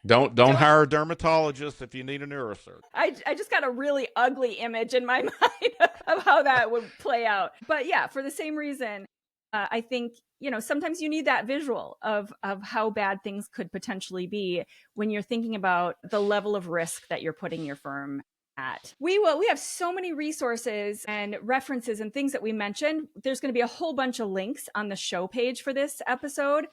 Don't hire a dermatologist if you need a neurosurgeon. I just got a really ugly image in my mind of how that would play out. But yeah, for the same reason, I think, sometimes you need that visual of how bad things could potentially be when you're thinking about the level of risk that you're putting your firm at. We have so many resources and references and things that we mentioned. There's going to be a whole bunch of links on the show page for this episode.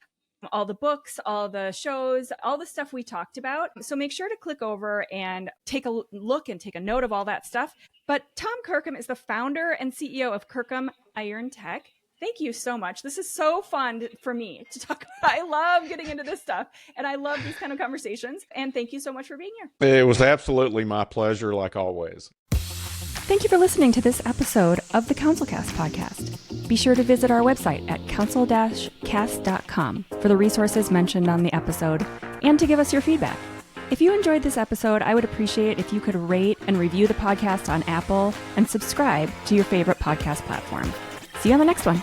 All the books, all the shows, all the stuff we talked about. So make sure to click over and take a look and take a note of all that stuff. But Tom Kirkham is the founder and CEO of Kirkham Iron Tech. Thank you so much. This is so fun for me to talk about. I love getting into this stuff and I love these kind of conversations. And thank you so much for being here. It was absolutely my pleasure, like always. Thank you for listening to this episode of the CounselCast podcast. Be sure to visit our website at counsel-cast.com for the resources mentioned on the episode and to give us your feedback. If you enjoyed this episode, I would appreciate if you could rate and review the podcast on Apple and subscribe to your favorite podcast platform. See you on the next one.